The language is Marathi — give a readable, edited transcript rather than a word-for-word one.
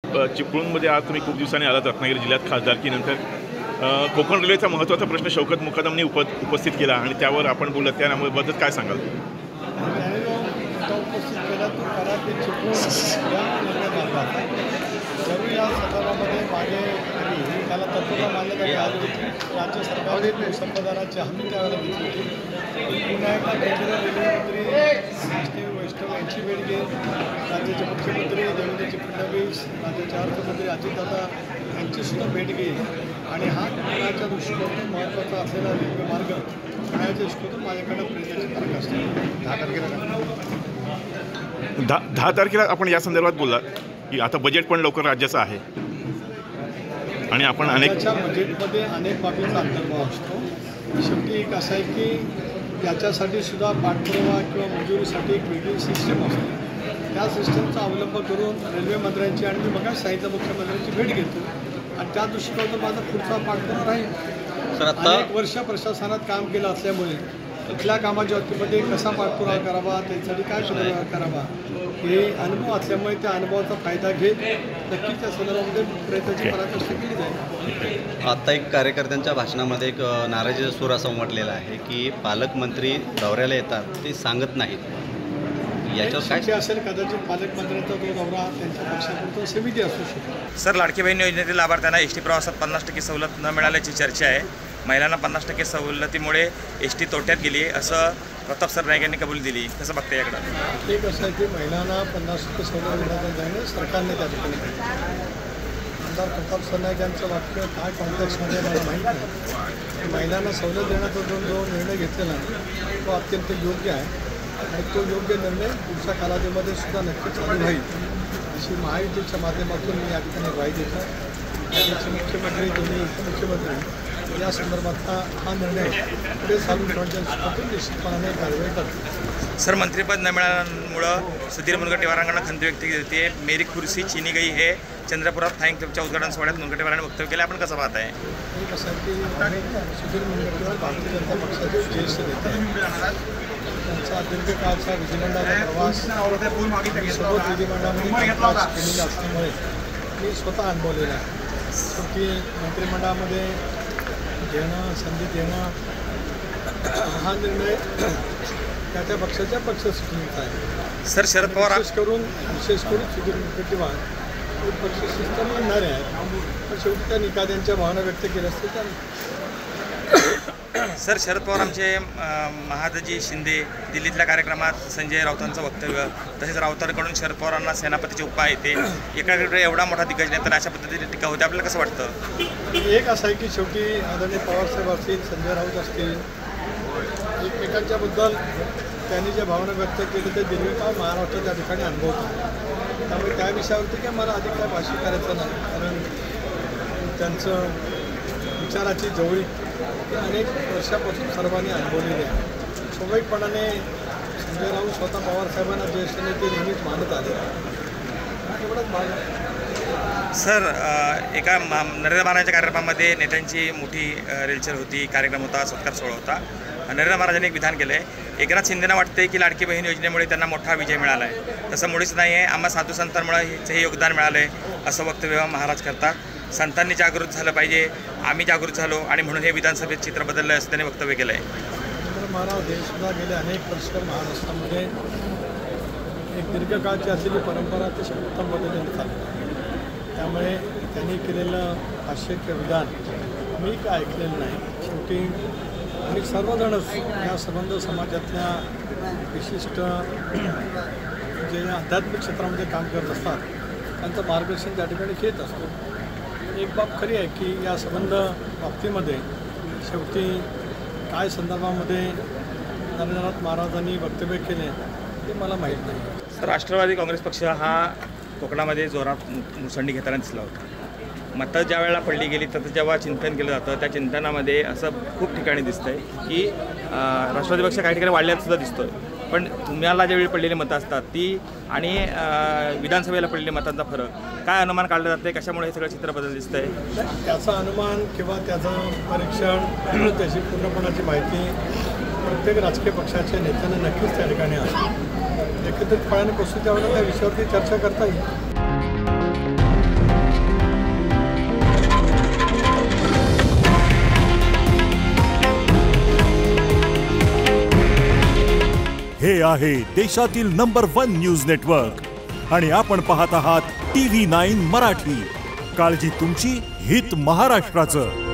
चिपळूणमध्ये आज तुम्ही खूप दिवसांनी आलात रत्नागिरी जिल्ह्यात खासदारकीनंतर कोकण रेल्वेचा महत्त्वाचा प्रश्न शौकत मुकादमने उपस्थित केला आणि त्यावर आपण बोलत त्याबद्दल काय सांगाल? त्याने जो मुद्दा उपस्थित केला तो खरा ते चिपळूण या जरूर या संदर्भामध्ये मागे त्याला तत्त्वता मान्यता आली होती. राज्य सरकारने संपदाराची हमी त्यावेळेला घेतली होती. पुन्हा एकदा केंद्रीय रेल्वेमंत्री वैष्णव यांची भेट घेत राज्याचे मुख्यमंत्री देवेंद्रजी फडणवीस, राज्याचे अर्थमंत्री अजितदादा यांचीसुद्धा भेट घेईल आणि हा कोकणाच्या दृष्टिकोनातून महत्त्वाचा असलेला रेल्वे मार्ग पुण्याच्या दृष्टिकोनातून माझ्याकडं प्रयत्नाची तारीख असते 10 तारखेला आपण या संदर्भात बोललात की आता बजेट पण लवकर राज्याचं आहे आणि आपण राज्याच्या बजेटमध्ये अनेक बाबींचा अंतर्भाव असतो. शेवटी एक असं आहे की याच्यासाठी सुद्धा पाठपुरावा किंवा मंजुरीसाठी एक वेगळी सिस्टम असते. त्या सिस्टमचा अवलंब करून रेल्वे मंत्र्यांची आणि मी बघा साहित्य मुख्यमंत्र्यांची भेट घेतो आणि त्या दृष्टिकोनातून माझा पुढचा पाठपुरावा राहील. अनेक वर्ष प्रशासनात काम केलं असल्यामुळे कुठल्या कामाच्या बाबतीमध्ये कसा पाठपुरावा करावा, त्यासाठी काय पाठपुरावा करावा हे अनुभव असल्यामुळे त्या अनुभवाचा फायदा घेत नक्कीच त्या संदर्भामध्ये प्रयत्नाची पराकाष्ठा केली जाईल. आत्ता एक कार्यकर्त्यांच्या भाषणामध्ये एक नाराजीचा सूर असा उमटलेला आहे की पालकमंत्री दौऱ्याला येतात ते सांगत नाहीत. याच्यावर काय असेल? कदाचित पालकमंत्र्यांचा तो दौरा त्यांच्या पक्षापुरता समिती असू शकतो. सर, लाडकी बहीण योजनेतील लाभार्थ्यांना एसटी प्रवासात 50% सवलत न मिळाल्याची चर्चा आहे. महिलांना 50% सवलतीमुळे एसटी तोट्यात गेली असं प्रताप सर नाईक यांनी कबूल दिली. कसं बघता याकडं? एक असं आहे की महिलांना 50% सवलत देण्याचा निर्णय सरकारने त्या ठिकाणी आमदार प्रताप सर नाईक यांचं वाक्य काय कॉम्प्लेक्समध्ये मला माहीत नाही. महिलांना सवलत देण्याचा जो निर्णय घेतलेला आहे तो अत्यंत योग्य आहे आणि तो योग्य निर्णय पुढच्या कालावधीमध्ये सुद्धा नक्कीच चालू राहील अशी महायुतीच्या माध्यमातून मी या ठिकाणी ग्वाही देतो. राज्याचे मुख्यमंत्री दोन्ही उपमुख्यमंत्री या संदर्भातला हा निर्णय पुढे चालू ठेवण्याच्या दृष्टीने निश्चितपणाने कारवाई करतो. सर, मंत्रिपद न मिळाल्यामुळं सुधीर मुनगंटीवारांकडून खंत व्यक्त केली होती. मेरी खुर्सी चीनी गई हे चंद्रपुरात स्थायिक क्लबच्या उद्घाटन सोहळ्यात मुनगंटीवारांनी वक्तव्य केलं. आपण कसं पाहत आहे? एक असं आहे की सुधीर मुनगंटीवार भारतीय जनता पक्षाचे ज्येष्ठ नेते आहेत. त्यांचा दीर्घकाळचा विधिमंडळाचा प्रवास सोबत विधिमंडळामध्ये प्रवास केलेला असल्यामुळे मी स्वतः अनुभवलेला आहे. शेवटी मंत्रिमंडळामध्ये घेणं, संधी देणं हा निर्णय त्या पक्षाच्या पक्षश्रेष्ठीचा आहे. सर, शरद पवार विशेष करून सुधीर मुनगंटीवार हे पक्षश्रेष्ठ म्हणणारे आहेत, पण शेवटी त्या निकाद्यांच्या भावना व्यक्त केल्या असतील त्याने. सर, शरद पवार आमचे महादजी शिंदे दिल्लीतल्या कार्यक्रमात संजय राऊतांचं वक्तव्य, तसेच राऊतांकडून शरद पवारांना सेनापतीचे उपाय येते एकाकडे एवडा मोठा दिग्गज नाही तर अशा पद्धतीने टीका होते. आपल्याला कसं वाटतं? एक असं आहे की शेवटी आदरणीय पवारसाहेब असतील, संजय राऊत असतील, एकमेकांच्याबद्दल त्यांनी ज्या भावना व्यक्त केल्या त्या दीर्घकाळ महाराष्ट्र त्या ठिकाणी अनुभवतो. त्यामुळे त्या विषयावरती काय मला अधिक काय भाष्य करायचं नाही, कारण त्यांचं विचाराची जवळीक अनेक वर्षापासून सर्वांनी अनुभवलेली आहे. स्वाभाविकपणाने संजय राऊत स्वतः पवारसाहेबांना ज्येष्ठ नेते नेहमीच मानत आले. एवढंच भाग. सर, एका नरेंद्र महाराजांच्या कार्यक्रमामध्ये नेत्यांची मोठी रेलचेल होती, कार्यक्रम होता, सत्कार सोहळा होता. नरेंद्र महाराजांनी एक विधान केलं आहे, एकनाथ शिंदेना वाटते की लाडकी बहीण योजनेमुळे त्यांना मोठा विजय मिळाला आहे. तसं मुळीच नाही आहे, आम्हा साधू संतांमुळे हे योगदान मिळालं आहे असं वक्तव्य महाराज करतात. संतांनी जागृत झालं पाहिजे, आम्ही जागृत झालो आणि म्हणून हे विधानसभेत चित्र बदललं असं त्यांनी वक्तव्य केलं आहे. नरेंद्र महाराज हे सुद्धा गेले अनेक वर्ष महाराष्ट्रामध्ये एक दीर्घकाळची असलेली परंपरा अतिशय उत्तम पद्धतीने चालते. त्यामुळे त्यांनी केलेलं भाष्य विधान मी काय ऐकलेलं नाही. शेवटी आणि सर्वजणच या संबंध समाजातल्या विशिष्ट जे आध्यात्मिक क्षेत्रामध्ये काम करत असतात त्यांचं मार्गदर्शन त्या ठिकाणी घेत असतो. एक बाब खरी आहे की या संबंध बाबतीमध्ये शेवटी काय संदर्भामध्ये नरेंद्रनाथ महाराजांनी वक्तव्य केले ते मला माहीत नाही. राष्ट्रवादी काँग्रेस पक्ष हा कोकणामध्ये जोरात मुसंडी घेताना दिसला होता. मतं ज्या वेळेला पडली गेली तर जेव्हा चिंतन केलं जातं त्या चिंतनामध्ये असं खूप ठिकाणी दिसतंय की राष्ट्रवादी पक्ष काही ठिकाणी वाढल्याचं सुद्धा दिसतोय. पण तुम्हाला ज्यावेळी पडलेली मतं असतात ती आणि विधानसभेला पडलेल्या मतांचा फरक काय अनुमान काढलं जाते, कशामुळे हे सगळं चित्र बदल दिसतंय? त्याचा अनुमान किंवा त्याचं परीक्षण त्याची पूर्णपणाची माहिती प्रत्येक राजकीय पक्षाच्या नेत्यांना नक्कीच त्या ठिकाणी असते. एकत्रितपणाने बसून त्यावेळेला त्या विषयावरती चर्चा करता येईल. हे आहे देशातील नंबर 1 न्यूज नेटवर्क आणि आपण पाहत आहात TV9 मराठी. काळजी तुमची, हित महाराष्ट्राचं.